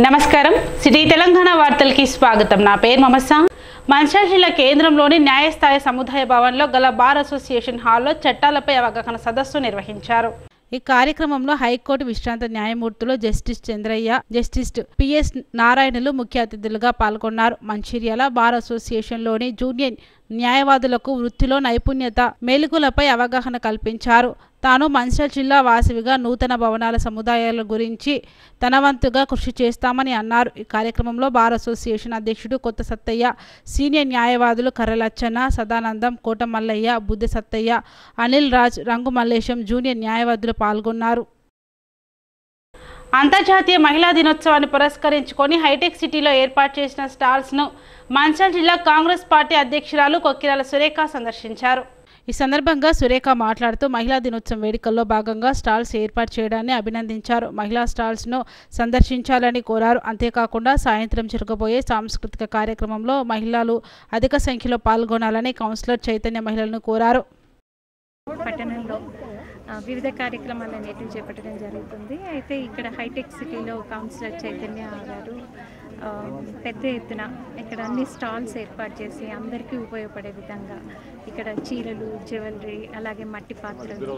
నమస్కారం సిటీ తెలంగాణ వార్తలకి స్వాగతం। నా పేరు మమసా। మంచిర్యాల జిల్లా కేంద్రంలోని న్యాయస్థాయ సముదాయ భవన్లో గల బార్ అసోసియేషన్ హాల్లో చట్టాలపై అవగాహన సదస్సు నిర్వహించారు। ఈ కార్యక్రమంలో హైకోర్టు విశ్రాంత న్యాయమూర్తులు జస్టిస్ చంద్రయ్య, జస్టిస్ పిఎస్ నారాయణలు ముఖ్య అతిథులుగా పాల్గొన్నారు। మంచిర్యాల బార్ అసోసియేషన్లోని జూనియర్ న్యాయవాదులకు వృత్తిలో నైపుణ్యత మెళకువలపై అవగాహన కల్పించారు। తాను మంచిర్యాల జిల్లా వాసిగా నూతన భవనాల సముదాయాల గురించి తన వంతుగా కృషి చేస్తామని అన్నారు। ఈ కార్యక్రమంలో బార్ అసోసియేషన్ అధ్యక్షుడు కొత్త సత్తయ్య, సీనియర్ న్యాయవాదులు కర్రలచ్చన్న, సదానందం, కోట మల్లయ్య, బుద్ధి సత్తయ్య, అనిల్ రాజ్, రంగు మల్లేశం, జూనియర్ న్యాయవాదులు పాల్గొన్నారు। అంతర్జాతీయ మహిళా దినోత్సవాన్ని పురస్కరించుకొని హైటెక్ సిటీలో ఏర్పాటు చేసిన స్టాల్స్ను మంచిర్యాల జిల్లా కాంగ్రెస్ పార్టీ అధ్యక్షురాలు కొక్కిరాల సురేఖ సందర్శించారు। ఈ సందర్భంగా సురేఖ మాట్లాడుతూ మహిళా దినోత్సవం వేడుకల్లో భాగంగా స్టాల్స్ ఏర్పాటు చేయడాన్ని అభినందించారు। మహిళా స్టాల్స్ను సందర్శించాలని కోరారు। అంతేకాకుండా సాయంత్రం జరగబోయే సాంస్కృతిక కార్యక్రమంలో మహిళలు అధిక సంఖ్యలో పాల్గొనాలని కౌన్సిలర్ చైతన్య మహిళలను కోరారు। పట్టణంలో వివిధ కార్యక్రమాలు అనేటివి చేపట్టడం జరుగుతుంది। అయితే ఇక్కడ హైటెక్ సిటీలో కౌన్సిలర్ చైతన్య గారు పెద్ద ఎత్తున ఇక్కడ అన్ని స్టాల్స్ ఏర్పాటు చేసి అందరికీ ఉపయోగపడే విధంగా ఇక్కడ చీరలు, జ్యువెలరీ, అలాగే మట్టి పాత్రలు,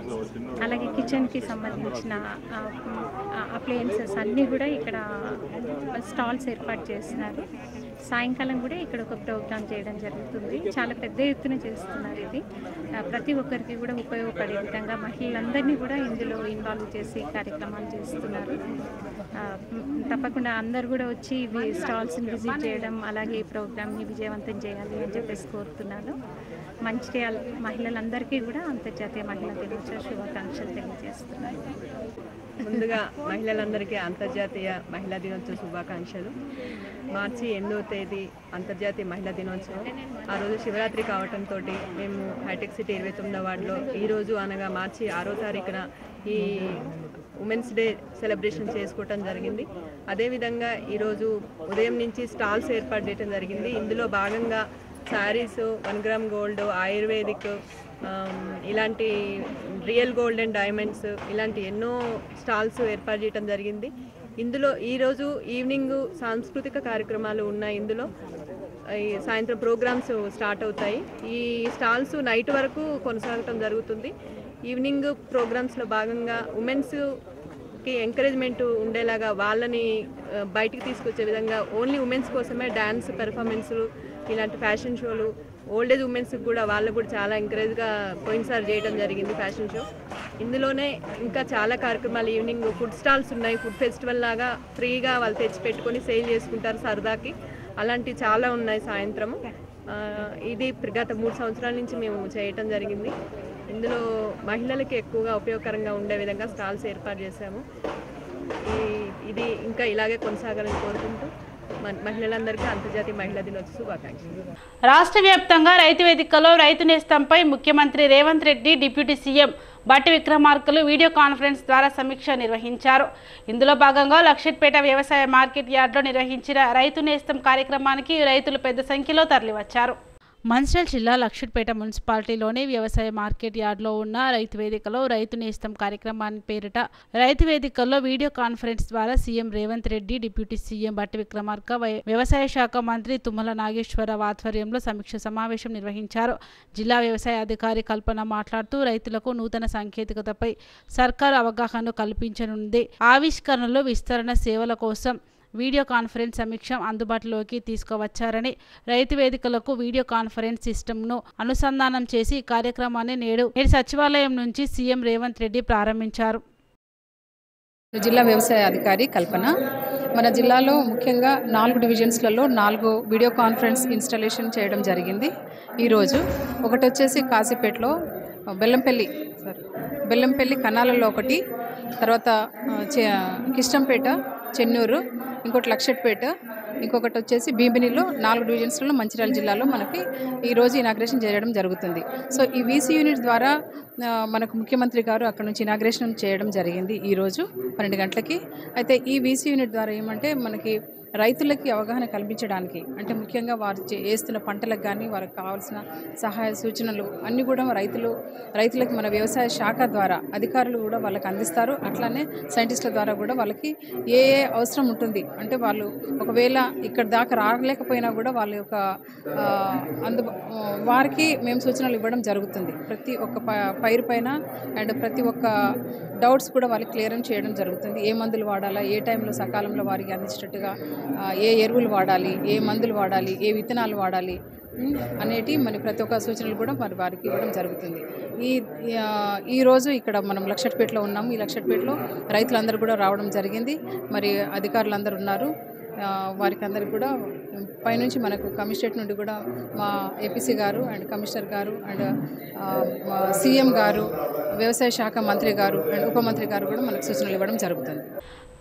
అలాగే కిచెన్కి సంబంధించిన అప్లయన్సెస్ అన్నీ కూడా ఇక్కడ స్టాల్స్ ఏర్పాటు చేస్తున్నారు। సాయంకాలం కూడా ఇక్కడ ఒక ప్రోగ్రామ్ చేయడం జరుగుతుంది। చాలా పెద్ద ఎత్తున చేస్తున్నారు। ఇది ప్రతి ఒక్కరికి కూడా ఉపయోగపడే విధంగా మహిళలందరినీ కూడా ఇందులో ఇన్వాల్వ్ చేసి కార్యక్రమాలు చేస్తున్నారు। తప్పకుండా అందరు కూడా వచ్చి స్టాల్స్ని విజిట్ చేయడం, అలాగే ఈ ప్రోగ్రామ్ని విజయవంతం చేయాలి అని చెప్పేసి కోరుతున్నాను। మంచిర్యాల మహిళలందరికీ కూడా అంతర్జాతీయ మహిళా దినోత్సవ శుభాకాంక్షలు తెలియజేస్తున్నాను। ముందుగా మహిళలందరికీ అంతర్జాతీయ మహిళా దినోత్సవ శుభాకాంక్షలు। మార్చి 8వ తేదీ అంతర్జాతీయ మహిళా దినోత్సవం। ఆ రోజు శివరాత్రి కావడంతో మేము హైటెక్ సిటీ 29వ వార్డులో ఈరోజు అనగా మార్చి 6వ తారీఖున ఈ ఉమెన్స్ డే సెలబ్రేషన్ చేసుకోవటం జరిగింది। అదేవిధంగా ఈరోజు ఉదయం నుంచి స్టాల్స్ ఏర్పాటు చేయడం జరిగింది। ఇందులో భాగంగా శారీస్, 1 గ్రామ్ గోల్డ్, ఆయుర్వేదిక్, ఇలాంటి రియల్ గోల్డ్ అండ్ డైమండ్స్, ఇలాంటి ఎన్నో స్టాల్స్ ఏర్పాటు చేయడం జరిగింది। ఇందులో ఈరోజు ఈవినింగ్ సాంస్కృతిక కార్యక్రమాలు ఉన్నాయి। ఇందులో సాయంత్రం ప్రోగ్రామ్స్ స్టార్ట్ అవుతాయి। ఈ స్టాల్స్ నైట్ వరకు కొనసాగటం జరుగుతుంది। ఈవినింగ్ ప్రోగ్రామ్స్లో భాగంగా ఉమెన్స్కి ఎంకరేజ్మెంట్ ఉండేలాగా వాళ్ళని బయటికి తీసుకొచ్చే విధంగా ఓన్లీ ఉమెన్స్ కోసమే డ్యాన్స్ పెర్ఫార్మెన్స్లు, ఇలాంటి ఫ్యాషన్ షోలు, ఓల్డేజ్ ఉమెన్స్కి కూడా వాళ్ళకు కూడా చాలా ఎంకరేజ్గా పోయినసారి చేయడం జరిగింది ఫ్యాషన్ షో। ఇందులోనే ఇంకా చాలా కార్యక్రమాలు ఈవినింగ్ ఫుడ్ స్టాల్స్ ఉన్నాయి। ఫుడ్ ఫెస్టివల్ లాగా ఫ్రీగా వాళ్ళు తెచ్చి పెట్టుకొని సేల్ చేసుకుంటారు సరదాకి, అలాంటివి చాలా ఉన్నాయి సాయంత్రం। ఇది గత 3 సంవత్సరాల నుంచి మేము చేయటం జరిగింది। ఇందులో మహిళలకి ఎక్కువగా ఉపయోగకరంగా ఉండే విధంగా స్టాల్స్ ఏర్పాటు చేశాము। ఇది ఇంకా ఇలాగే కొనసాగాలని కోరుకుంటూ మహిళలందరికీ అంతర్జాతీయ మహిళా దినోత్సవ శుభాకాంక్షలు। రాష్ట్ర వ్యాప్తంగా రైతు వేదికలో రైతు నేస్తంపై ముఖ్యమంత్రి రేవంత్ రెడ్డి, డిప్యూటీ సీఎం బట్టి విక్రమార్కలు వీడియో కాన్ఫరెన్స్ ద్వారా సమీక్ష నిర్వహించారు। ఇందులో భాగంగా లక్షిట్పేట వ్యవసాయ మార్కెట్ యార్డ్లో నిర్వహించిన రైతు నేస్తం కార్యక్రమానికి రైతులు పెద్ద సంఖ్యలో తరలివచ్చారు। మంచిర్యాల జిల్లా లక్షిట్పేట మున్సిపాలిటీలోని వ్యవసాయ మార్కెట్ యార్డ్లో ఉన్న రైతు వేదికలో రైతు నేస్తం కార్యక్రమాన్ని పేరిట రైతు వేదికల్లో వీడియో కాన్ఫరెన్స్ ద్వారా CM Revanth Reddy, deputy CM బట్టి విక్రమార్క, వ్యవసాయ శాఖ మంత్రి తుమ్మల నాగేశ్వరరావు ఆధ్వర్యంలో సమీక్ష సమావేశం నిర్వహించారు। జిల్లా వ్యవసాయ అధికారి కల్పన మాట్లాడుతూ రైతులకు నూతన సాంకేతికతపై సర్కారు అవగాహన కల్పించనుంది। ఆవిష్కరణలు, విస్తరణ సేవల కోసం వీడియో కాన్ఫరెన్స్ సమీక్ష అందుబాటులోకి తీసుకువచ్చారని, రైతు వేదికలకు వీడియో కాన్ఫరెన్స్ సిస్టమ్ను అనుసంధానం చేసి ఈ కార్యక్రమాన్ని నేడు సచివాలయం నుంచి సీఎం రేవంత్ రెడ్డి ప్రారంభించారు। జిల్లా వ్యవసాయ అధికారి కల్పన, మన జిల్లాలో ముఖ్యంగా 4 డివిజన్స్లలో 4 వీడియో కాన్ఫరెన్స్ ఇన్స్టాలేషన్ చేయడం జరిగింది। ఈరోజు ఒకటి వచ్చేసి కాశీపేటలో, బెల్లంపల్లి కనాలలో ఒకటి, తర్వాత కిష్టంపేట, చెన్నూరు, ఇంకోటి లక్షట్పేట, ఇంకొకటి వచ్చేసి భీమినిలో 4 డివిజన్స్లలో మంచిర్యాల జిల్లాలో మనకి ఈరోజు ఇనాగ్రేషన్ చేయడం జరుగుతుంది। సో ఈ వీసీ యూనిట్ ద్వారా మనకు ముఖ్యమంత్రి గారు అక్కడ నుంచి ఇనాగ్రేషన్ చేయడం జరిగింది ఈరోజు 12 గంటలకి। అయితే ఈ వీసీ యూనిట్ ద్వారా ఏమంటే మనకి రైతులకి అవగాహన కల్పించడానికి, అంటే ముఖ్యంగా వారు వేస్తున్న పంటలకు కానీ వారికి కావాల్సిన సహాయ సూచనలు అన్నీ కూడా రైతులకి మన వ్యవసాయ శాఖ ద్వారా అధికారులు కూడా వాళ్ళకి అందిస్తారు। అట్లానే సైంటిస్టుల ద్వారా కూడా వాళ్ళకి ఏ అవసరం ఉంటుంది, అంటే వాళ్ళు ఒకవేళ ఇక్కడ దాకా రాలేకపోయినా కూడా వాళ్ళ యొక్క వారికి మేము సూచనలు ఇవ్వడం జరుగుతుంది. ప్రతి ఒక్క పైరు పైన అండ్ ప్రతి ఒక్క డౌట్స్ కూడా వాళ్ళకి క్లియరెన్స్ చేయడం జరుగుతుంది. ఏ మందులు వాడాలా, ఏ టైంలో సకాలంలో వారికి అందించేటట్టుగా ఏ ఎరువులు వాడాలి, ఏ మందులు వాడాలి, ఏ విత్తనాలు వాడాలి అనేటి మరి ప్రతి ఒక్క సూచనలు కూడా మరి వారికి ఇవ్వడం జరుగుతుంది. ఈరోజు ఇక్కడ మనం లక్షట్పేటలో ఉన్నాము. ఈ లక్షట్పేటలో రైతులందరూ కూడా రావడం జరిగింది. మరి అధికారులందరూ ఉన్నారు. వారికి అందరికి కూడా పైనుంచి మనకు కమిషనరేట్ నుండి కూడా మా ఏపీసీ గారు అండ్ కమిషనర్ గారు అండ్ సీఎం గారు, వ్యవసాయ శాఖ మంత్రి గారు అండ్ ఉప మంత్రి గారు కూడా మనకు సూచనలు ఇవ్వడం జరుగుతుంది.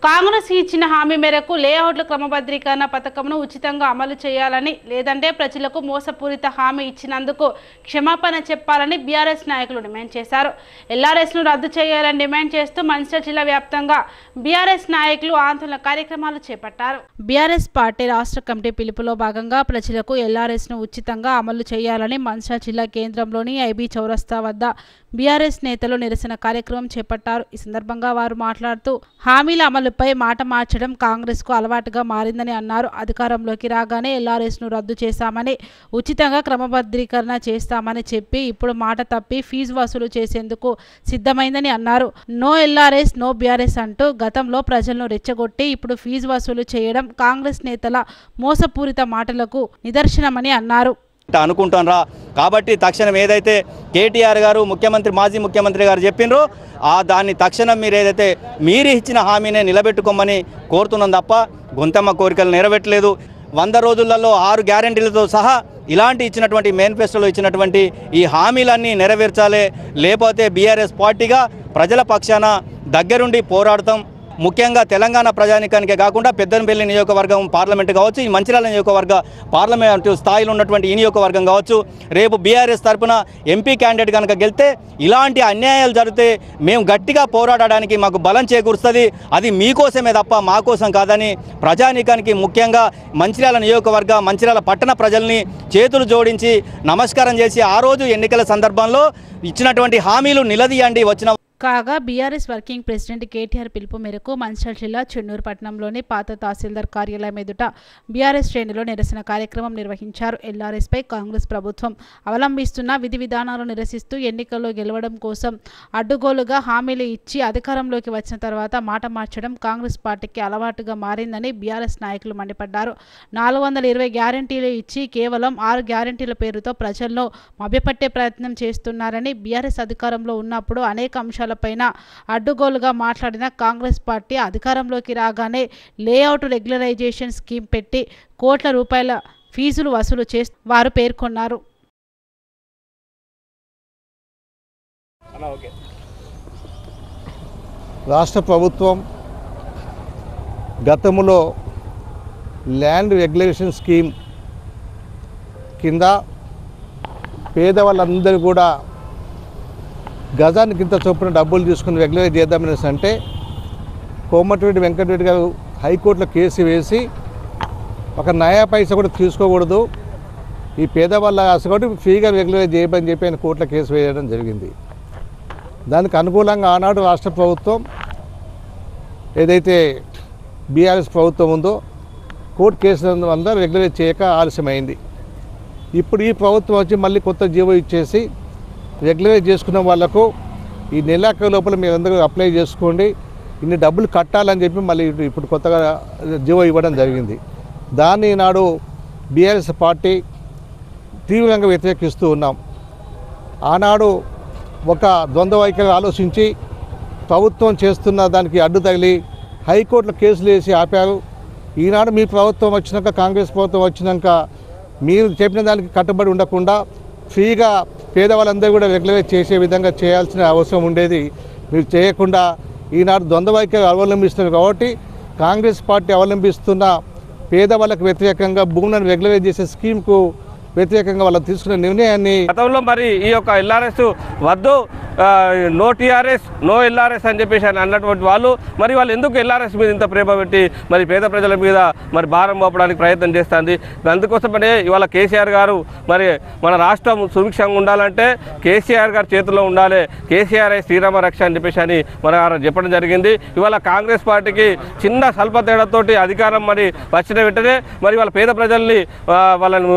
కాంగ్రెస్ ఇచ్చిన హామీ మేరకు లేఅవుట్ల క్రమబద్ధీకరణ పథకంను ఉచితంగా అమలు చేయాలని, లేదంటే ప్రజలకు మోసపూరిత హామీ ఇచ్చినందుకు క్షమాపణ చెప్పాలని బీఆర్ఎస్ నాయకులు డిమాండ్ చేశారు. ఎల్ఆర్ఎస్ను రద్దు చేయాలని డిమాండ్ చేస్తూ మంచిర్యాల జిల్లా వ్యాప్తంగా బీఆర్ఎస్ నాయకులు ఆందోళన కార్యక్రమాలు చేపట్టారు. బీఆర్ఎస్ పార్టీ రాష్ట్ర కమిటీ పిలుపులో భాగంగా ప్రజలకు ఎల్ఆర్ఎస్ను ఉచితంగా అమలు చేయాలని మంచిర్యాల జిల్లా కేంద్రంలోని ఐబీ చౌరస్తా వద్ద బీఆర్ఎస్ నేతలు నిరసన కార్యక్రమం చేపట్టారు. ఈ సందర్భంగా వారు మాట్లాడుతూ హామీల అమలుపై మాట మార్చడం కాంగ్రెస్కు అలవాటుగా మారిందని అన్నారు. అధికారంలోకి రాగానే ఎల్ఆర్ఎస్ను రద్దు చేశామని, ఉచితంగా క్రమబద్ధీకరణ చేస్తామని చెప్పి ఇప్పుడు మాట తప్పి ఫీజు వసూలు చేసేందుకు సిద్ధమైందని అన్నారు. నో ఎల్ఆర్ఎస్ నో బీఆర్ఎస్ అంటూ గతంలో ప్రజలను రెచ్చగొట్టి ఇప్పుడు ఫీజు వసూలు చేయడం కాంగ్రెస్ నేతల మోసపూరిత మాటలకు నిదర్శనమని అన్నారు. అనుకుంటున్నారా కాబట్టి తక్షణం ఏదైతే కేటీఆర్ గారు మాజీ ముఖ్యమంత్రి గారు చెప్పినరో దాన్ని తక్షణం మీరు ఇచ్చిన హామీనే నిలబెట్టుకోమని కోరుతున్నాం తప్ప గొంతమ్మ కోరికలు నెరవేర్చలేదు. 100 రోజులలో 6 గ్యారెంటీలతో సహా ఇలాంటి ఇచ్చినటువంటి మేనిఫెస్టోలో ఇచ్చినటువంటి ఈ హామీలన్నీ నెరవేర్చాలి. లేకపోతే బీఆర్ఎస్ పార్టీగా ప్రజల పక్షాన దగ్గరుండి పోరాడతాం. ముఖ్యంగా తెలంగాణ ప్రజానికానికే కాకుండా పెద్దనపల్లి నియోజకవర్గం పార్లమెంట్ కావచ్చు, ఈ మంచిర్యాల నియోజకవర్గ పార్లమెంటు స్థాయిలో ఉన్నటువంటి ఈ నియోజకవర్గం కావచ్చు, రేపు బీఆర్ఎస్ తరఫున ఎంపీ క్యాండిడేట్ కనుక గెలిస్తే ఇలాంటి అన్యాయాలు జరిగితే మేము గట్టిగా పోరాడడానికి మాకు బలం చేకూరుస్తుంది. అది మీకోసమే తప్ప మా కోసం కాదని ప్రజానికానికి ముఖ్యంగా మంచిర్యాల నియోజకవర్గ మంచిర్యాల పట్టణ ప్రజల్ని చేతులు జోడించి నమస్కారం చేసి ఆ రోజు ఎన్నికల సందర్భంలో ఇచ్చినటువంటి హామీలు నిలదీయండి. కాగా బీఆర్ఎస్ వర్కింగ్ ప్రెసిడెంట్ కేటీఆర్ పిలుపు మేరకు మంచిర్యాల జిల్లా చెన్నూరు పట్టణంలోని పాత తహసీల్దార్ కార్యాలయం ఎదుట బీఆర్ఎస్ శ్రేణిలో నిరసన కార్యక్రమం నిర్వహించారు. ఎల్ఆర్ఎస్పై కాంగ్రెస్ ప్రభుత్వం అవలంబిస్తున్న విధి విధానాలను నిరసిస్తూ ఎన్నికల్లో గెలవడం కోసం అడ్డుగోలుగా హామీలు ఇచ్చి అధికారంలోకి వచ్చిన తర్వాత మాట మార్చడం కాంగ్రెస్ పార్టీకి అలవాటుగా మారిందని బీఆర్ఎస్ నాయకులు మండిపడ్డారు. 420 గ్యారెంటీలు ఇచ్చి కేవలం 6 గ్యారెంటీల పేరుతో ప్రజలను మభ్యపెట్టే ప్రయత్నం చేస్తున్నారని, బీఆర్ఎస్ అధికారంలో ఉన్నప్పుడు అనేక అంశాలు పైన అడ్డుగోలుగా మాట్లాడిన కాంగ్రెస్ పార్టీ అధికారంలోకి రాగానే లేఅవుట్ రెగ్యులరైజేషన్ స్కీమ్ పెట్టి కోట్ల రూపాయల ఫీజులు వసూలు చేస్తూ వారు పేర్కొన్నారు. రాష్ట్ర ప్రభుత్వం గతంలో ల్యాండ్ రెగ్యులేషన్ స్కీమ్ కింద పేదవాళ్ళందరూ కూడా గజానికి ఇంత చొప్పున డబ్బులు తీసుకుని రెగ్యులర్ చేద్దామని అంటే కోమటిరెడ్డి వెంకటరెడ్డి గారు హైకోర్టులో కేసు వేసి ఒక నయా పైసా కూడా తీసుకోకూడదు, ఈ పేదవాళ్ళ ఆశ కూడా ఫ్రీగా రెగ్యులర్ చేయమని చెప్పి ఆయన కోర్టులో కేసు వేయడం జరిగింది. దానికి అనుకూలంగా ఆనాడు రాష్ట్ర ప్రభుత్వం ఏదైతే బీఆర్ఎస్ ప్రభుత్వం ఉందో కోర్టు కేసు అందరూ రెగ్యులర్ చేయక ఆలస్యమైంది. ఇప్పుడు ఈ ప్రభుత్వం వచ్చి మళ్ళీ కొత్త జీవో ఇచ్చేసి రెగ్యులరైజ్ చేసుకున్న వాళ్ళకు ఈ నెలాఖరు లోపల మీరు అందరూ అప్లై చేసుకోండి, ఇన్ని డబ్బులు కట్టాలని చెప్పి మళ్ళీ ఇప్పుడు కొత్తగా జీవో ఇవ్వడం జరిగింది. దాన్ని నాడు బీఆర్ఎస్ పార్టీ తీవ్రంగా వ్యతిరేకిస్తూ ఉన్నాం. ఆనాడు ఒక ద్వంద్వ వైఖరి ఆలోచించి ప్రభుత్వం చేస్తున్న దానికి అడ్డు తగిలి హైకోర్టులో కేసులు వేసి ఆపారు. ఈనాడు మీ ప్రభుత్వం వచ్చినాక, కాంగ్రెస్ ప్రభుత్వం వచ్చినాక మీరు చెప్పిన దానికి కట్టుబడి ఉండకుండా ఫ్రీగా పేదవాళ్ళందరూ కూడా రెగ్యులరైజ్ చేసే విధంగా చేయాల్సిన అవసరం ఉండేది. మీరు చేయకుండా ఈనాడు ద్వంద్వ వైఖరి అవలంబిస్తున్నారు. కాబట్టి కాంగ్రెస్ పార్టీ అవలంబిస్తున్న పేదవాళ్ళకు వ్యతిరేకంగా భూములను రెగ్యులరైజ్ చేసే స్కీమ్కు వ్యతిరేకంగా వాళ్ళు తీసుకున్న నిర్ణయాన్ని గతంలో మరి ఈ యొక్క ఎల్ఆర్ఎస్ వద్దు, నో టీఆర్ఎస్ నో ఎల్ఆర్ఎస్ అని చెప్పేసి అన్నటువంటి వాళ్ళు మరి వాళ్ళు ఎందుకు ఎల్ఆర్ఎస్ మీద ఇంత ప్రేమ పెట్టి మరి పేద ప్రజల మీద మరి భారం మోపడానికి ప్రయత్నం చేస్తుంది. అందుకోసమనే ఇవాళ కేసీఆర్ గారు మరి మన రాష్ట్రం సుభిక్షంగా ఉండాలంటే కేసీఆర్ గారి చేతిలో ఉండాలి, కేసీఆర్ శ్రీరామ రక్ష అని చెప్పేసి అని మన చెప్పడం జరిగింది. ఇవాళ కాంగ్రెస్ పార్టీకి చిన్న స్వల్ప తేడాతోటి అధికారం మరి వచ్చిన వెంటనే మరి వాళ్ళ పేద ప్రజల్ని వాళ్ళని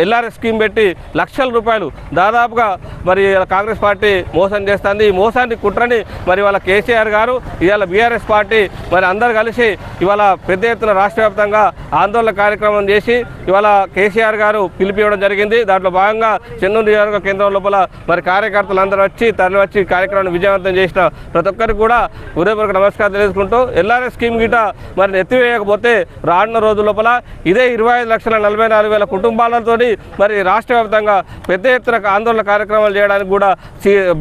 ఎల్ఆర్ఎస్ స్కీమ్ పెట్టి లక్షల రూపాయలు దాదాపుగా మరి కాంగ్రెస్ పార్టీ మోసం చేస్తుంది. ఈ మోసాన్ని కుట్రని మరి వాళ్ళ కేసీఆర్ గారు ఇవాళ బీఆర్ఎస్ పార్టీ మరి అందరు కలిసి ఇవాళ పెద్ద ఎత్తున రాష్ట్ర వ్యాప్తంగా ఆందోళన కార్యక్రమం చేసి ఇవాళ కేసీఆర్ గారు పిలిపివ్వడం జరిగింది. దాంట్లో భాగంగా చెన్నూరు నియోజకవర్గ కేంద్రం లోపల మరి కార్యకర్తలు అందరూ వచ్చి తరలి వచ్చి కార్యక్రమాన్ని విజయవంతం చేసిన ప్రతి ఒక్కరికి కూడా హృదయపూర్వక నమస్కారం తెలియజేసుకుంటూ ఎల్ఆర్ఎస్ స్కీమ్ గిట మరి ఎత్తివేయకపోతే రానున్న రోజుల లోపల ఇదే 25,44,000 కుటుంబాలతో మరి రాష్ట్ర వ్యాప్తంగా పెద్ద ఎత్తున ఆందోళన కార్యక్రమాలు చేయడానికి కూడా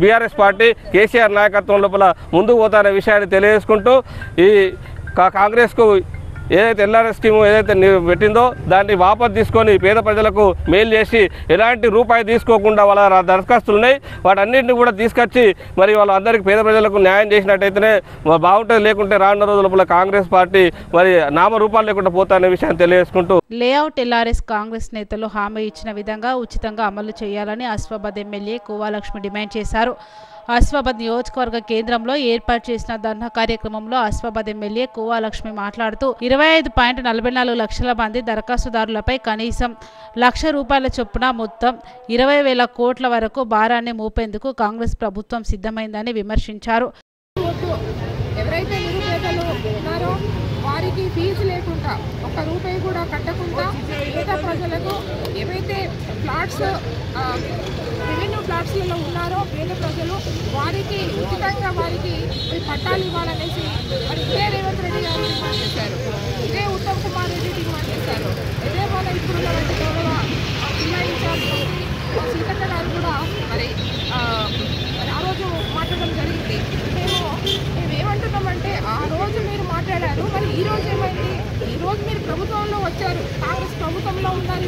బీఆర్ఎస్ పార్టీ కేసీఆర్ నాయకత్వం లోపల ముందుకు పోతారనే విషయాన్ని తెలియజేసుకుంటూ ఈ కాంగ్రెస్కు ఏదైతే ఎల్ఆర్ఎస్ స్కీమ్ ఏదైతే పెట్టిందో దాన్ని వాపసు తీసుకొని పేద ప్రజలకు మేలు చేసి ఎలాంటి రూపాయి తీసుకోకుండా వాళ్ళ దరఖాస్తులు ఉన్నాయి వాటన్నింటినీ కూడా తీసుకొచ్చి మరి వాళ్ళందరికీ పేద ప్రజలకు న్యాయం చేసినట్టయితేనే బాగుంటుంది. లేకుంటే రానున్న రోజుల లోపల కాంగ్రెస్ పార్టీ మరి నామరూపాలు లేకుండా పోతారనే విషయాన్ని తెలియజేసుకుంటూ లేఅవుట్ ఎల్ఆర్ఎస్ కాంగ్రెస్ నేతలు హామీ ఇచ్చిన విధంగా ఉచితంగా అమలు చేయాలని ఆసిఫాబాద్ ఎమ్మెల్యే కోవాలక్ష్మి డిమాండ్ చేశారు. ఆసిఫాబాద్ నియోజకవర్గ కేంద్రంలో ఏర్పాటు చేసిన ధర్నా కార్యక్రమంలో ఆసిఫాబాద్ ఎమ్మెల్యే కోవాలక్ష్మి మాట్లాడుతూ 25.44 లక్షల మంది దరఖాస్తుదారులపై కనీసం ₹1,00,000 చొప్పున మొత్తం 20,000 కోట్ల వరకు భారాన్ని మోపేందుకు కాంగ్రెస్ ప్రభుత్వం సిద్ధమైందని విమర్శించారు. ఎవరైతే నిరుపేదలు ఉన్నారో వారికి ఫీజు లేకుండా ₹1 కూడా కట్టకుండా పేద ప్రజలకు ఏవైతే ఫ్లాట్స్ రెవెన్యూ ఫ్లాట్స్లలో ఉన్నారో పేద ప్రజలు వారికి ఉచితంగా వారికి పట్టాలు ఇవ్వాలనేసి మరి ఇదే రేవంత్ రెడ్డి గారు డిమాండ్ చేశారు, ఇదే ఉత్తమ్ కుమార్ రెడ్డి డిమాండ్ చేశారు, ఇదే మన ఇప్పుడున్నటువంటి గౌరవ జిల్లా ఇన్ఛార్జ్ సీతక్క గారు కూడా మరి ఆ రోజు మాట్లాడడం జరిగింది. మేమేమంటున్నామంటే ఆ రోజు మీరు మాట్లాడారు, మరి ఈ రోజు ఏమైంది? ఈరోజు మీరు ప్రభుత్వంలో వచ్చారు, కాంగ్రెస్ ప్రభుత్వంలో ఉన్నారు.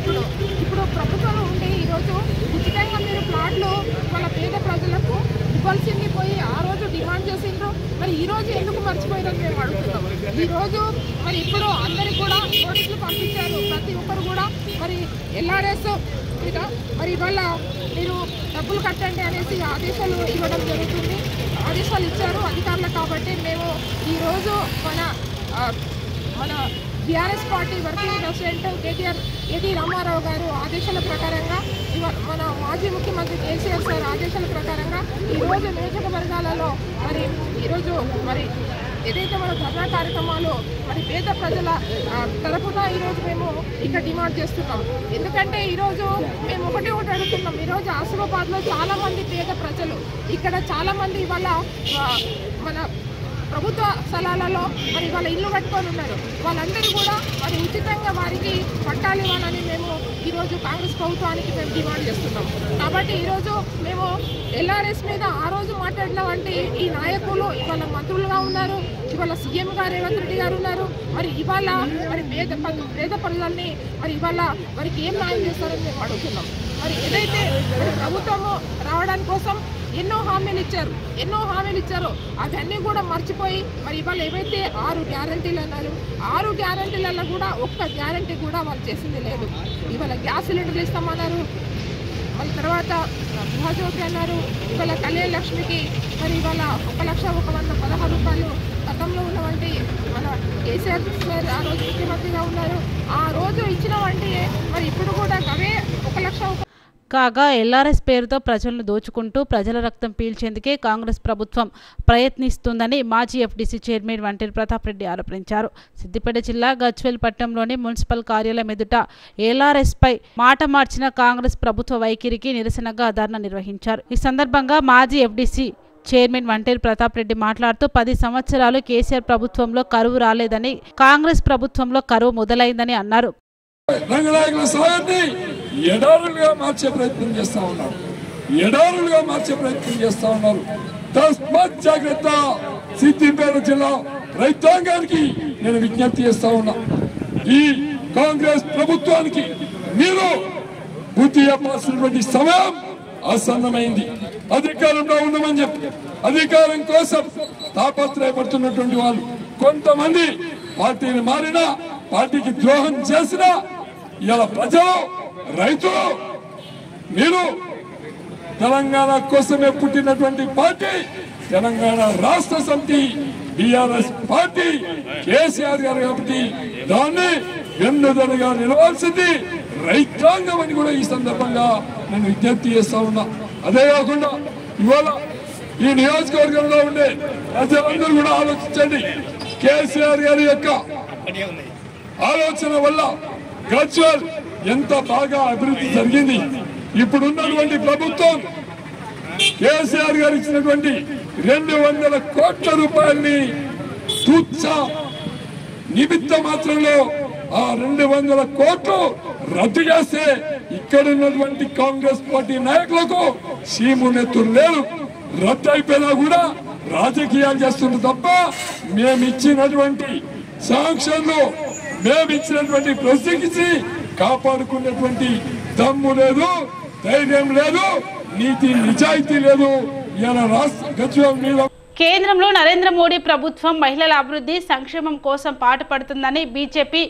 ఇప్పుడు ప్రభుత్వంలో ఉండి ఈరోజు ఉచితంగా మీరు ప్లాట్లు వాళ్ళ పేద ప్రజలకు ఇవ్వాల్సింది పోయి ఆ రోజు డిమాండ్ చేసిండ్రు. మరి ఈ రోజు ఎందుకు మర్చిపోయారని మేము అడుగుతున్నాం. ఈరోజు మరి ఇప్పుడు అందరికి కూడా నోటీసులు పంపించారు, ప్రతి ఒక్కరు కూడా మరి ఎల్ఆర్ఎస్ మరి ఇవాళ మీరు డబ్బులు కట్టండి అనేసి ఆదేశాలు ఇవ్వడం జరుగుతుంది. ఆదేశాలు ఇచ్చారు అధికారులు. కాబట్టి మేము ఈరోజు మన BRS party working president KT Ramarao garu ఆదేశాల ప్రకారంగా మన మాజీ ముఖ్యమంత్రి కేసీఆర్ సార్ ఆదేశాల ప్రకారంగా ఈరోజు నియోజకవర్గాలలో మరి ఈరోజు మరి ఏదైతే మన ధర్నా కార్యక్రమాలు మరి పేద ప్రజల తరపున ఈరోజు మేము ఇక్కడ డిమాండ్ చేస్తున్నాం. ఎందుకంటే ఈరోజు మేము ఒకటి అడుగుతున్నాం. ఈరోజు ఆసిఫాబాద్లో చాలామంది పేద ప్రజలు ఇక్కడ చాలామంది ఇవాళ మన ప్రభుత్వ స్థలాలలో మరి వాళ్ళ ఇల్లు కట్టుకొని ఉన్నారు. వాళ్ళందరూ కూడా మరి ఉచితంగా వారికి పట్టాలు ఇవ్వాలని మేము ఈరోజు కాంగ్రెస్ ప్రభుత్వానికి మేము డిమాండ్ చేస్తున్నాం. కాబట్టి ఈరోజు మేము ఎల్ఆర్ఎస్ మీద ఆ రోజు మాట్లాడినామంటే ఈ నాయకులు ఇవాళ మంత్రులుగా ఉన్నారు, ఇవాళ సీఎంగా రేవంత్ రెడ్డి గారు ఉన్నారు. మరి ఇవాళ మరి పేద ప్రజల్ని మరి ఇవాళ వారికి ఏం న్యాయం చేస్తారని మేము అడుగుతున్నాం. మరి ఏదైతే ప్రభుత్వము రావడానికి కోసం ఎన్నో హామీలు ఇచ్చారో అవన్నీ కూడా మర్చిపోయి మరి ఇవాళ ఏవైతే 6 గ్యారంటీలు అన్నారు, 6 గ్యారంటీలలో కూడా ఒక్క గ్యారంటీ కూడా వాళ్ళు చేసింది లేదు. ఇవాళ గ్యాస్ సిలిండర్లు ఇస్తామన్నారు, మళ్ళీ తర్వాత గృహజ్యోతి అన్నారు, ఇవాళ కళ్యాణ లక్ష్మికి మరి ఇవాళ ₹1,116 గతంలో ఉన్నవంటి మన కేసీఆర్ సార్ ఆ రోజు ముఖ్యమంత్రిగా ఉన్నారు. ఆ రోజు ఇచ్చినవంటి మరి ఇప్పుడు కూడా అవే ₹1,00,000 కాగా ఎల్ఆర్ఎస్ పేరుతో ప్రజలను దోచుకుంటూ ప్రజల రక్తం పీల్చేందుకే కాంగ్రెస్ ప్రభుత్వం ప్రయత్నిస్తుందని మాజీ ఎఫ్డీసీ చైర్మన్ వంటేరు ప్రతాప్ రెడ్డి ఆరోపించారు. సిద్దిపేట జిల్లా గజ్వేల్ పట్టణంలోని మున్సిపల్ కార్యాలయం ఎదుట ఎల్ఆర్ఎస్పై మాట మార్చిన కాంగ్రెస్ ప్రభుత్వ వైఖరికి నిరసనగా ధర్నా నిర్వహించారు. ఈ సందర్భంగా మాజీ ఎఫ్డీసీ చైర్మన్ వంటేరు ప్రతాప్ రెడ్డి మాట్లాడుతూ 10 సంవత్సరాలు కేసీఆర్ ప్రభుత్వంలో కరువు రాలేదని, కాంగ్రెస్ ప్రభుత్వంలో కరువు మొదలైందని అన్నారు. రంగనాయకుల సాయాన్ని ఎడారులుగా మార్చే ప్రయత్నం చేస్తా ఉన్నారు. తస్మాత్ జాగ్రత్త. సిద్దిపేట జిల్లా రైతాంగానికి నేను విజ్ఞప్తి చేస్తా ఉన్నా, ఈ కాంగ్రెస్ ప్రభుత్వానికి మీరు బుద్ధి చెప్పాల్సినటువంటి సమయం ఆసన్నమైంది. అధికారంలో ఉండమని చెప్పి అధికారం కోసం తాపత్రయపడుతున్నటువంటి వాళ్ళు కొంతమంది పార్టీని మారినా, పార్టీకి ద్రోహం చేసినా ఇలా ప్రజలు, రైతులు, మీరు తెలంగాణ కోసమే పుట్టినటువంటి పార్టీ తెలంగాణ రాష్ట్ర సమితి బీఆర్ఎస్ పార్టీ కేసీఆర్ గారు కాబట్టి దాన్ని వెన్నుదన్నుగా నిలవాల్సింది రైతాంగం అని కూడా ఈ సందర్భంగా నేను విజ్ఞప్తి చేస్తా ఉన్నా. అదే కాకుండా ఇవాళ ఈ నియోజకవర్గంలో ఉండే ప్రజలందరూ కూడా ఆలోచించండి. కేసీఆర్ గారి యొక్క ఆలోచన వల్ల గజ్వేల్ ఎంత బాగా అభివృద్ధి జరిగింది. ఇప్పుడున్నటువంటి ప్రభుత్వం కేసీఆర్ గారు ఇచ్చినటువంటి 200 కోట్ల రూపాయల్ని తుచ్చ నిమిత్త మాత్రంలో ఆ 200 కోట్లు రద్దు చేస్తే ఇక్కడ ఉన్నటువంటి కాంగ్రెస్ పార్టీ నాయకులకు సీమునెత్తులు లేదు. రద్దు అయిపోయినా కూడా రాజకీయాలు చేస్తుంది తప్ప మేమిచ్చినటువంటి శాంక్షన్లు, మేమిచ్చినటువంటి ప్రొసీజర్స్ కాపాడుకునేటువంటి దమ్ము లేదు, ధైర్యం లేదు, నీతి నిజాయితీ లేదు. ఇలా రాష్ట్ర గజ్వేల్ మీద కేంద్రంలో నరేంద్ర మోడీ ప్రభుత్వం మహిళల అభివృద్ధి సంక్షేమం కోసం పాటుపడుతుందని బీజేపీ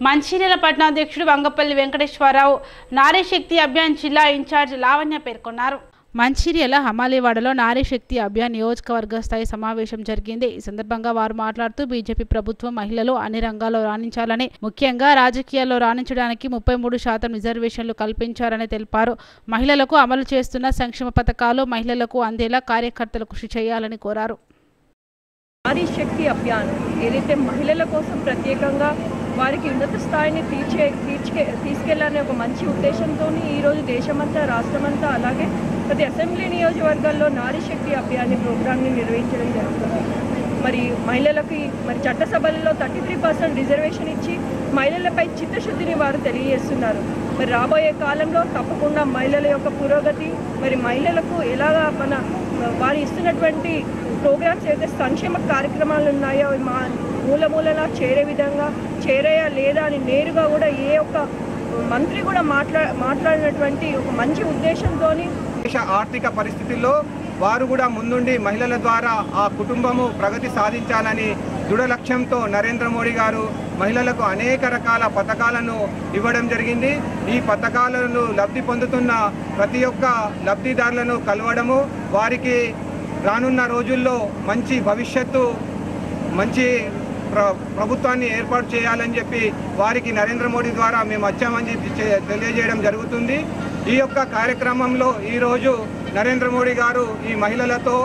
మంచిర్యాల పట్టణాధ్యక్షుడు వంగపల్లి వెంకటేశ్వరరావు నారీ శక్తి అభియాన్ జిల్లా ఇన్ఛార్జ్ లావణ్య పేర్కొన్నారు. మంచిర్యాల హమాలీవాడలో నారీ శక్తి అభియాన్ నియోజకవర్గ స్థాయి సమావేశం జరిగింది. ఈ సందర్భంగా వారు మాట్లాడుతూ బీజేపీ ప్రభుత్వం మహిళలు అన్ని రంగాల్లో రాణించాలని, ముఖ్యంగా రాజకీయాల్లో రాణించడానికి 33% రిజర్వేషన్లు కల్పించారని తెలిపారు. మహిళలకు అమలు చేస్తున్న సంక్షేమ పథకాలు మహిళలకు అందేలా కార్యకర్తలు కృషి చేయాలని కోరారు. నారీ శక్తి అభియాన్ ఏదైతే మహిళల కోసం ప్రత్యేకంగా వారికి ఉన్నత స్థాయిని తీసుకెళ్లాలనే ఒక మంచి ఉద్దేశంతో ఈరోజు దేశమంతా, రాష్ట్రమంతా, అలాగే ప్రతి అసెంబ్లీ నియోజకవర్గాల్లో నారీ శక్తి అభియాన్ ప్రోగ్రామ్ని నిర్వహించడం జరుగుతుంది. మరి మహిళలకి చట్టసభలలో 33% రిజర్వేషన్ ఇచ్చి మహిళలపై చిత్తశుద్ధిని వారు తెలియజేస్తున్నారు. మరి రాబోయే కాలంలో తప్పకుండా మహిళల యొక్క పురోగతి, మరి మహిళలకు ఎలాగా వారు ఇస్తున్నటువంటి ప్రోగ్రామ్స్ ఏదైతే సంక్షేమ కార్యక్రమాలు ఉన్నాయో మా మూలలా చేరే విధంగా చేరేయా లేదా అని నేరుగా కూడా ఏ ఒక్క మంత్రి కూడా మాట్లాడినటువంటి ఒక మంచి ఉద్దేశంతో దేశ ఆర్థిక పరిస్థితుల్లో వారు కూడా ముందుండి మహిళల ద్వారా ఆ కుటుంబము ప్రగతి సాధించాలని దృఢ లక్ష్యంతో నరేంద్ర మోడీ గారు మహిళలకు అనేక రకాల పథకాలను ఇవ్వడం జరిగింది. ఈ పథకాలను లబ్ధి పొందుతున్న ప్రతి ఒక్క లబ్ధిదారులను కలవడము, వారికి రానున్న రోజుల్లో మంచి భవిష్యత్తు, మంచి ప్రభుత్వాన్ని ఏర్పాటు చేయాలని చెప్పి వారికి నరేంద్ర మోడీ ద్వారా మేము వచ్చామని చెప్పి తెలియజేయడం జరుగుతుంది. ఈ యొక్క కార్యక్రమంలో ఈరోజు నరేంద్ర మోడీ గారు ఈ మహిళలతో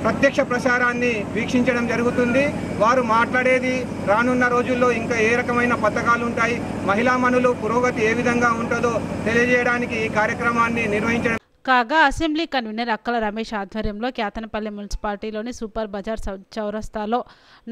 ప్రత్యక్ష ప్రసారాన్ని వీక్షించడం జరుగుతుంది. వారు మాట్లాడేది రానున్న రోజుల్లో ఇంకా ఏ రకమైన పథకాలు ఉంటాయి, మహిళామణులు పురోగతి ఏ విధంగా ఉంటుందో తెలియజేయడానికి ఈ కార్యక్రమాన్ని నిర్వహించడం. కాగా అసెంబ్లీ కన్వీనర్ అక్కల రమేష్ ఆధ్వర్యంలో కేతనపల్లి మున్సిపాలిటీలోని సూపర్ బజార్ చౌరస్తాలో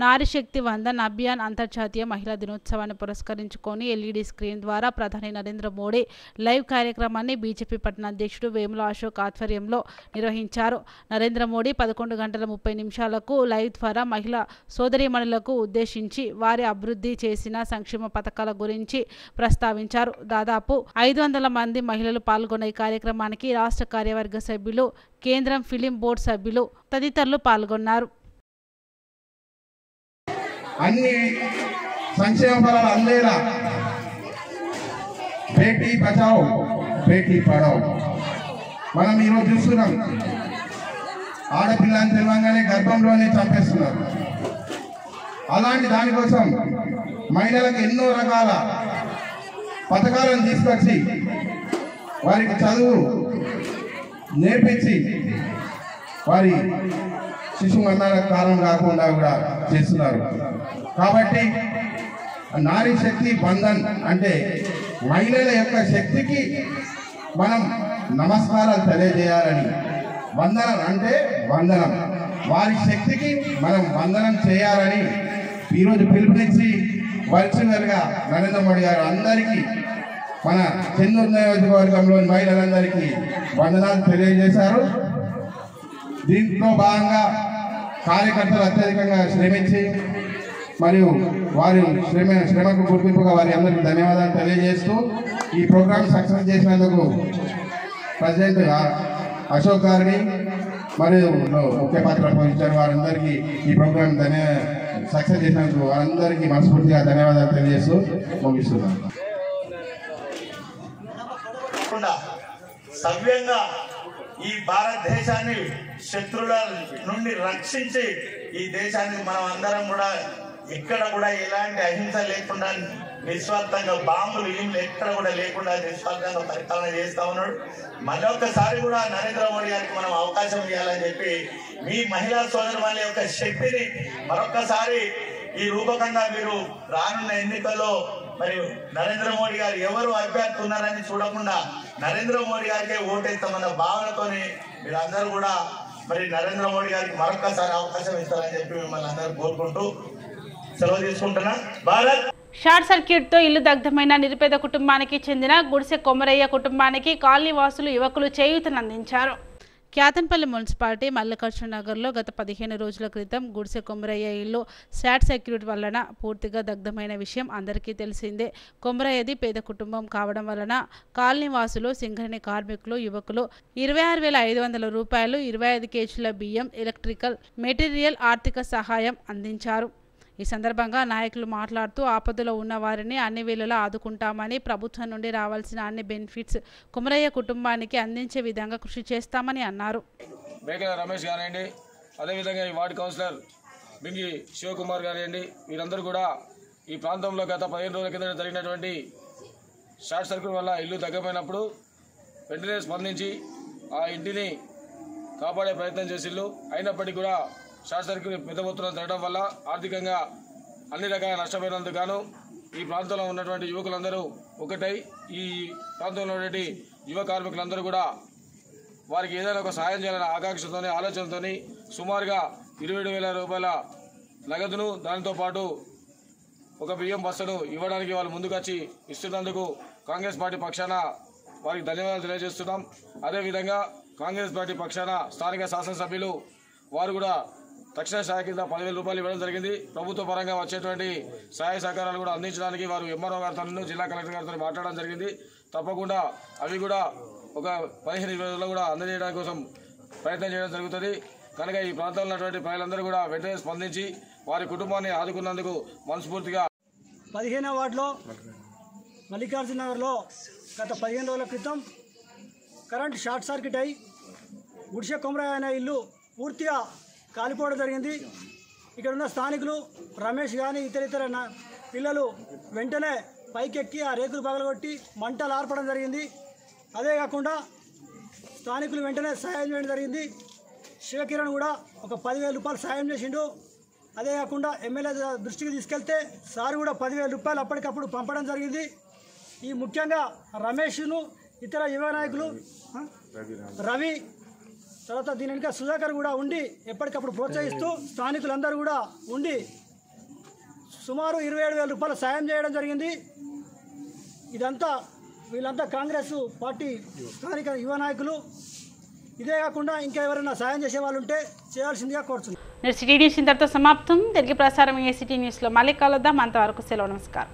నారీ శక్తి వందన్ అభియాన్ అంతర్జాతీయ మహిళా దినోత్సవాన్ని పురస్కరించుకొని ఎల్ఈడి స్క్రీన్ ద్వారా ప్రధాని నరేంద్ర మోడీ లైవ్ కార్యక్రమాన్ని బీజేపీ పట్టణాధ్యక్షుడు వేముల అశోక్ ఆధ్వర్యంలో నిర్వహించారు. నరేంద్ర మోడీ 11:30 లైవ్ ద్వారా మహిళా సోదరీమణులకు ఉద్దేశించి వారి అభివృద్ధి చేసిన సంక్షేమ పథకాల గురించి ప్రస్తావించారు. దాదాపు 500 మంది మహిళలు పాల్గొన్న ఈ కార్యక్రమానికి రాష్ట్ర కార్యవర్గ సభ్యులు, కేంద్రం ఫిలిం బోర్డు సభ్యులు తదితరులు పాల్గొన్నారు. అన్ని సంక్షేమ ఫలాలు అందేలా బేటీ బచాओ బేటీ పడాओ మనం ఈరోజు చూస్తున్నాం. ఆడపిల్లని తెలంగాణ గర్భంలోనే చంపేస్తున్నారు. అలాంటి దానికోసం మహిళలకు ఎన్నో రకాల పథకాలను తీసుకొచ్చి వారికి చదువు నేర్పించి వారి శిశు మరణాలకు కారణం కాకుండా కూడా చేస్తున్నారు. కాబట్టి నారీ శక్తి బంధన్ అంటే మహిళల యొక్క శక్తికి మనం నమస్కారాలు తెలియజేయాలని, వందనం అంటే వందనం, వారి శక్తికి మనం వందనం చేయాలని ఈరోజు పిలుపునిచ్చి వర్చువల్గా నరేంద్ర మోడీ గారు అందరికీ మన చెన్నూరు నియోజకవర్గంలోని మహిళలందరికీ వందనాలు తెలియజేశారు. దీంట్లో భాగంగా కార్యకర్తలు అత్యధికంగా శ్రమించి మరియు వారి శ్రమకు గుర్తింపుగా వారి అందరికీ ధన్యవాదాలు తెలియజేస్తూ ఈ ప్రోగ్రాం సక్సెస్ చేసినందుకు ప్రెసిడెంట్ అశోక్ గారిని మరియు ముఖ్య పాత్ర పోషించారు వారందరికీ ఈ ప్రోగ్రాం సక్సెస్ చేసినందుకు వారందరికీ మనస్ఫూర్తిగా ధన్యవాదాలు తెలియజేస్తూ ముగిస్తున్నాను. సవ్యంగా ఈ భారతదేశాన్ని శత్రువుల నుండి రక్షించి ఈ దేశానికి మనం అందరం కూడా ఎక్కడ కూడా ఎలాంటి అహింస లేకుండా నిస్వార్థంగా బాంబులు ఏం ఎక్కడ కూడా లేకుండా నిస్వార్థంగా పరిపాలన చేస్తా ఉన్నాడు. మరొకసారి కూడా నరేంద్ర మోడీ గారికి మనం అవకాశం ఇవ్వాలని చెప్పి మీ మహిళా సోదరుల యొక్క శక్తిని మరొకసారి ఈ రూపకంగా మీరు రానున్న ఎన్నికల్లో మరి నరేంద్ర మోడీ గారు ఎవరు అభ్యర్థి ఉన్నారని చూడకుండా నరేంద్ర మోడీ గారికే ఓటేస్తామన్న భావనతోని మీరందరూ కూడా మరి నరేంద్ర మోడీ గారికి మరొకసారి అవకాశం ఇస్తారని చెప్పి మిమ్మల్ని అందరూ కోరుకుంటూ సెలవు తీసుకుంటున్నా. భారత్. షార్ట్ సర్క్యూట్తో ఇల్లు దగ్ధమైన నిరుపేద కుటుంబానికి చెందిన గుడిసె కొమరయ్య కుటుంబానికి కాలనీ వాసులు యువకులు చేయూతనందించారు. క్యాతన్పల్లి మున్సిపాలిటీ మల్లికార్జున నగర్లో గత 15 రోజుల క్రితం గుడిసె కొమరయ్య ఇల్లు షార్ట్ సర్క్యూట్ వలన పూర్తిగా దగ్ధమైన విషయం అందరికీ తెలిసిందే. కొమరయ్యది పేద కుటుంబం కావడం వలన కాలనీ వాసులు, సింగరేణి కార్మికులు, యువకులు 26,500 రూపాయలు, 25 కేజీల బియ్యం, ఎలక్ట్రికల్ మెటీరియల్ ఆర్థిక సహాయం అందించారు. ఈ సందర్భంగా నాయకులు మాట్లాడుతూ ఆపదలో ఉన్న వారిని అన్ని వేళలా ఆదుకుంటామని, ప్రభుత్వం నుండి రావాల్సిన అన్ని బెనిఫిట్స్ కొమరయ్య కుటుంబానికి అందించే విధంగా కృషి చేస్తామని అన్నారు. మేకల రమేష్ గారండి, అదేవిధంగా ఈ వార్డు కౌన్సిలర్ బింగి శివకుమార్ గారండి, వీరందరూ కూడా ఈ ప్రాంతంలో గత 15 రోజుల కింద జరిగినటువంటి షార్ట్ సర్క్యూట్ వల్ల ఇల్లు దగ్గమైనప్పుడు వెంటనే స్పందించి ఆ ఇంటిని కాపాడే ప్రయత్నం చేసిల్లు. అయినప్పటికీ కూడా షార్ట్ సర్క్యూట్ పెద్ద మొత్తంలో జరగడం వల్ల ఆర్థికంగా అన్ని రకాల నష్టపోయినందుకు గాను ఈ ప్రాంతంలో ఉన్నటువంటి యువకులందరూ ఒకటై ఈ ప్రాంతంలో ఉన్నటువంటి యువ కార్మికులందరూ కూడా వారికి ఏదైనా ఒక సహాయం చేయాలనే ఆకాంక్షతోని, ఆలోచనతోని సుమారుగా 27,000 రూపాయల నగదును, దానితో పాటు ఒక బియ్యం బస్తను ఇవ్వడానికి వాళ్ళు ముందుకొచ్చి ఇస్తున్నందుకు కాంగ్రెస్ పార్టీ పక్షాన వారికి ధన్యవాదాలు తెలియజేస్తున్నాం. అదేవిధంగా కాంగ్రెస్ పార్టీ పక్షాన స్థానిక శాసనసభ్యులు వారు కూడా తక్షణ సహాయ కింద 10,000 రూపాయలు ఇవ్వడం జరిగింది. ప్రభుత్వ పరంగా వచ్చేటువంటి సహాయ సహకారాలు కూడా అందించడానికి వారు ఎంఆర్ఓ గారితో, జిల్లా కలెక్టర్ గారితో మాట్లాడడం జరిగింది. తప్పకుండా అవి కూడా ఒక 15-20 రోజుల్లో కూడా అందజేయడానికి కోసం ప్రయత్నం చేయడం జరుగుతుంది. కనుక ఈ ప్రాంతంలో ఉన్నటువంటి ప్రజలందరూ కూడా వెంటనే స్పందించి వారి కుటుంబాన్ని ఆదుకున్నందుకు మనస్ఫూర్తిగా 15వ వార్డులో మల్లికార్జున నగర్లో గత 15 రోజుల క్రితం కరెంట్ షార్ట్ సర్క్యూట్ అయి గుడిసె కొమరయ్య అనే ఇల్లు పూర్తిగా కాలిపోవడం జరిగింది. ఇక్కడ ఉన్న స్థానికులు రమేష్ కానీ ఇతర పిల్లలు వెంటనే పైకెక్కి ఆ రేకులు పగలగొట్టి మంటలు ఆర్పడం జరిగింది. అదే కాకుండా స్థానికులు వెంటనే సాయం చేయడం జరిగింది. శివకిరణ్ కూడా ఒక 10,000 రూపాయలు సాయం చేసిండు. అదే కాకుండా ఎమ్మెల్యే దృష్టికి తీసుకెళ్తే సార్ కూడా 10,000 రూపాయలు అప్పటికప్పుడు పంపడం జరిగింది. ఈ ముఖ్యంగా రమేష్ను, ఇతర యువ నాయకులు రవి, తర్వాత దీని వెనుక సుధాకర్ కూడా ఉండి ఎప్పటికప్పుడు ప్రోత్సహిస్తూ స్థానికులందరూ కూడా ఉండి సుమారు 27,000 రూపాయలు సాయం చేయడం జరిగింది. ఇదంతా వీళ్ళంతా కాంగ్రెస్ పార్టీ స్థానిక యువ నాయకులు. ఇదే కాకుండా ఇంకా ఎవరైనా సాయం చేసే వాళ్ళు ఉంటే చేయాల్సిందిగా కోరుతున్నాను. సిటీ న్యూస్ ఇంతటితో సమాప్తం. తిరిగి ప్రసారం సిటీ న్యూస్లో మళ్ళీ కలుద్దాం. అంతవరకు సెలవు. నమస్కారం.